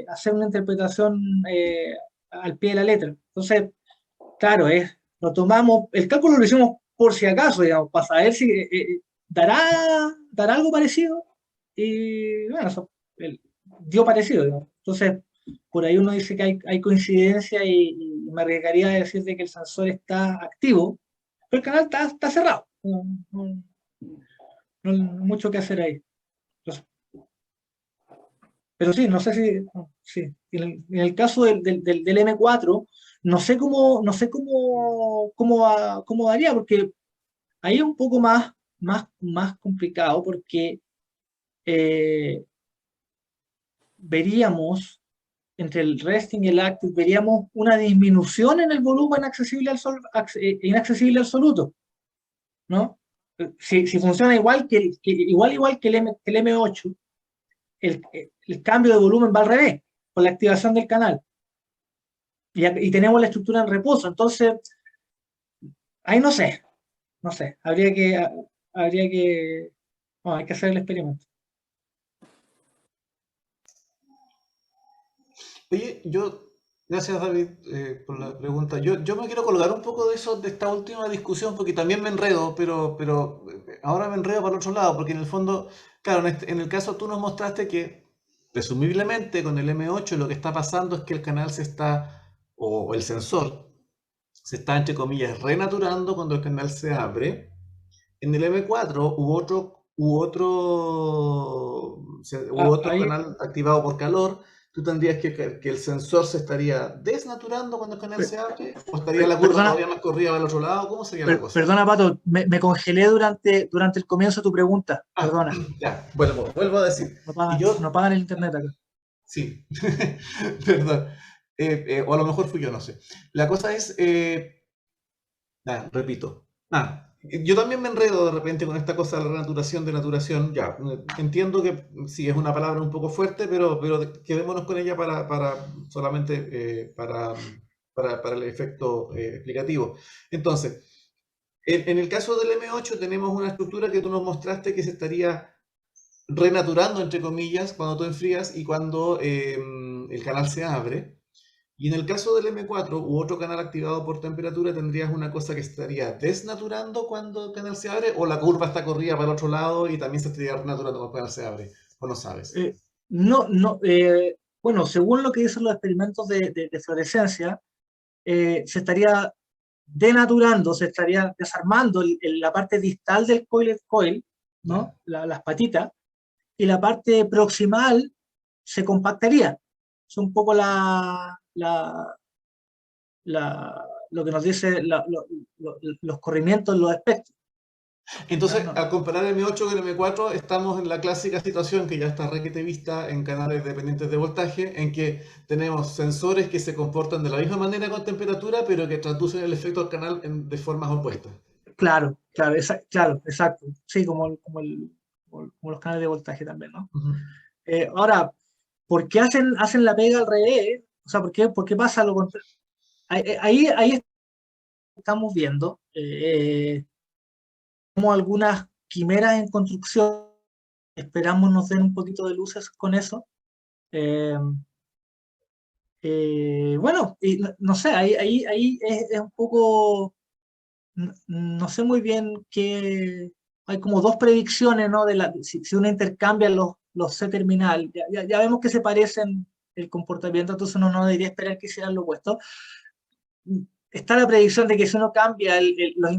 hacer una interpretación al pie de la letra. Entonces, claro, lo tomamos, el cálculo lo hicimos por si acaso, digamos, para saber si dará algo parecido, y bueno, dio parecido, digamos. Entonces, por ahí uno dice que hay coincidencia y me arriesgaría a decir de que el sensor está activo, pero el canal está cerrado. No hay mucho que hacer ahí. Entonces, pero sí, no sé si, sí. En el caso del M4, no sé cómo daría, porque ahí es un poco más complicado, porque eh, veríamos, entre el resting y el active, veríamos una disminución en el volumen inaccesible absoluto, ¿no? Si funciona igual que el M8, el cambio de volumen va al revés, con la activación del canal. Y tenemos la estructura en reposo. Entonces, ahí no sé. Bueno, hay que hacer el experimento. Oye, gracias David por la pregunta. Yo me quiero colgar un poco de eso, de esta última discusión, porque también me enredo, pero ahora me enredo para el otro lado, porque en el fondo, claro, en el caso tú nos mostraste que presumiblemente con el M8 lo que está pasando es que el canal o el sensor, se está, entre comillas, renaturando cuando el canal se abre. En el M4 hubo otro Ahí, canal activado por calor. Tú tendrías que el sensor se estaría desnaturando cuando el canal se abre, o estaría la curva perdona, todavía más corrida para el otro lado. ¿Cómo sería la cosa? perdona, Pato, me congelé durante el comienzo de tu pregunta. Ah, Perdona. ya, vuelvo a decir. No Y pagan, no yo, pagan el internet acá. sí, perdón. O a lo mejor fui yo, no sé. La cosa es, repito. Yo también me enredo de repente con esta cosa de la renaturación, denaturación. Ya, entiendo que sí es una palabra un poco fuerte, pero quedémonos con ella solamente para el efecto explicativo. Entonces, en el caso del M8 tenemos una estructura que tú nos mostraste que se estaría renaturando, entre comillas, cuando tú enfrías y cuando el canal se abre. Y en el caso del M4 u otro canal activado por temperatura, tendrías una cosa que estaría desnaturando cuando el canal se abre, o la curva está corrida para el otro lado y también se estaría renaturando cuando el canal se abre, o no sabes. No, bueno, según lo que dicen los experimentos de fluorescencia, se estaría denaturando, se estaría desarmando la parte distal del coiled coil, ¿no? Las patitas, y la parte proximal se compactaría. Es un poco lo que nos dice los corrimientos en los espectros. Entonces, No. al comparar el M8 con el M4, estamos en la clásica situación que ya está requete vista en canales dependientes de voltaje, en que tenemos sensores que se comportan de la misma manera con temperatura, pero que traducen el efecto al canal de formas opuestas. Claro, exacto. Sí, como los canales de voltaje también, ¿no? Ujú. Ahora, ¿por qué hacen la pega al revés? O sea, ¿por qué pasa lo contrario? Ahí estamos viendo como algunas quimeras en construcción, esperamos nos den un poquito de luces con eso. Eh, bueno, y no sé, ahí es un poco, no sé muy bien qué, hay como dos predicciones, ¿no? Si uno intercambia los C terminal, ya vemos que se parecen el comportamiento, entonces uno no debería esperar que hicieran lo opuesto. Está la predicción de que si uno cambia los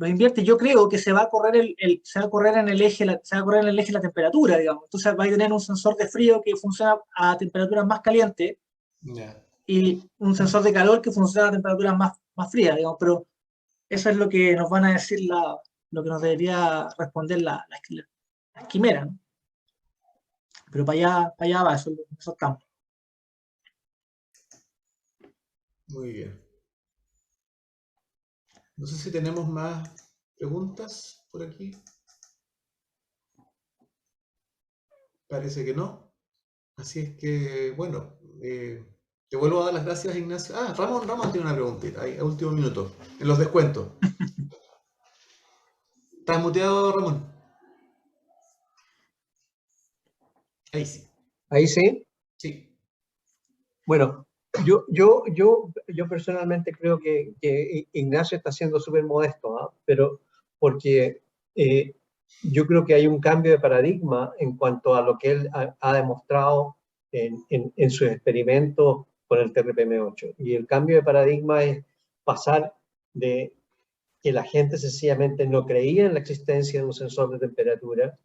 invierte, yo creo que se va a correr se va a correr en el eje, se va a correr en el eje la temperatura, digamos. Entonces va a tener un sensor de frío que funciona a temperaturas más calientes Ya. y un sensor de calor que funciona a temperaturas más frías, digamos. Pero eso es lo que nos van a decir lo que nos debería responder la quimera, ¿no? Pero para allá va, eso estamos. Muy bien. No sé si tenemos más preguntas por aquí. Parece que no. Así es que, bueno, te vuelvo a dar las gracias, Ignacio. Ramón tiene una preguntita, ahí, a último minuto, en los descuentos. ¿Estás muteado, Ramón? Ahí sí. Ahí sí. Sí. Bueno, yo personalmente creo que Ignacio está siendo súper modesto, ¿ah? Pero porque yo creo que hay un cambio de paradigma en cuanto a lo que él ha demostrado en sus experimentos con el TRPM8. Y el cambio de paradigma es pasar de que la gente sencillamente no creía en la existencia de un sensor de temperatura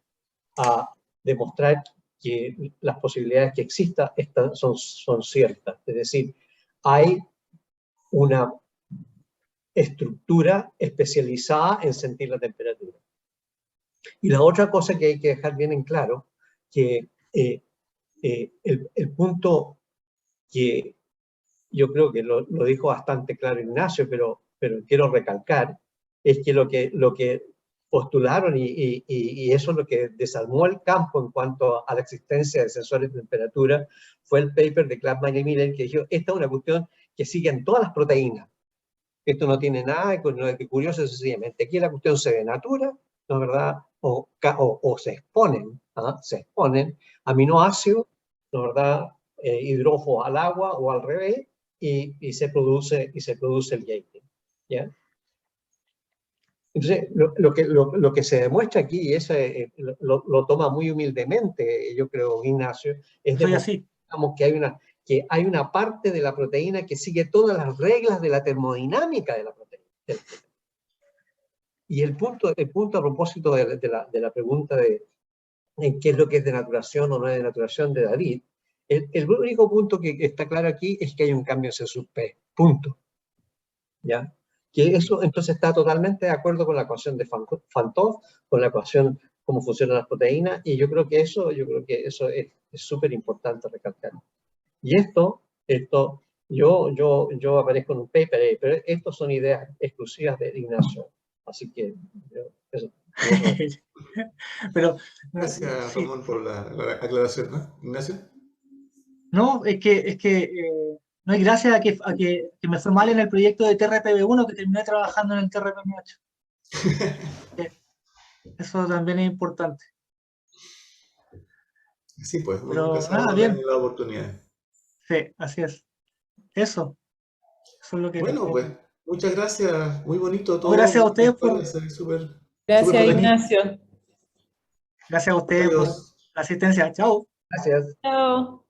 a demostrar que las posibilidades que exista son ciertas. Es decir, hay una estructura especializada en sentir la temperatura. Y la otra cosa que hay que dejar bien en claro, que el punto que yo creo que lo dijo bastante claro Ignacio, pero quiero recalcar, es que lo que postularon, y eso es lo que desarmó el campo en cuanto a la existencia de sensores de temperatura, fue el paper de Klapman y Miller, que dijo, esta es una cuestión que sigue en todas las proteínas. Esto no tiene nada de curioso, sencillamente. Aquí la cuestión se denatura, ¿no es verdad? O se exponen, ¿ah? Se exponen aminoácidos, ¿no es verdad? Hidrófonos al agua o al revés, y se produce el gating, ¿ya? Entonces, lo que se demuestra aquí, y eso lo toma muy humildemente, yo creo, Ignacio, es Así. que hay una parte de la proteína que sigue todas las reglas de la termodinámica de la proteína. Y el punto a propósito de la pregunta de qué es lo que es denaturación o no es denaturación de David, el único punto que está claro aquí es que hay un cambio en sensor P, punto. ¿Ya? Que eso entonces está totalmente de acuerdo con la ecuación de Fantov, con la ecuación cómo funcionan las proteínas, y yo creo que eso es súper importante recalcar. Y esto yo aparezco en un paper ahí, pero estos son ideas exclusivas de Ignacio, así que eso. Pero, Gracias, sí. Ramón, por la aclaración, ¿no? Ignacio. No, es que no hay gracias a que me fue mal en el proyecto de TRPV1 que terminé trabajando en el TRPM8. Eso también es importante. Sí, pues, uno Pero nunca sabe nada, dónde bien. viene la oportunidad. Sí, así es. Eso es lo que... Bueno, pues, muchas gracias. Muy bonito todo. Gracias a ustedes por... Súper Gracias, bonito. Ignacio. Gracias a ustedes por Adiós. la asistencia. Chao. Gracias. Chao.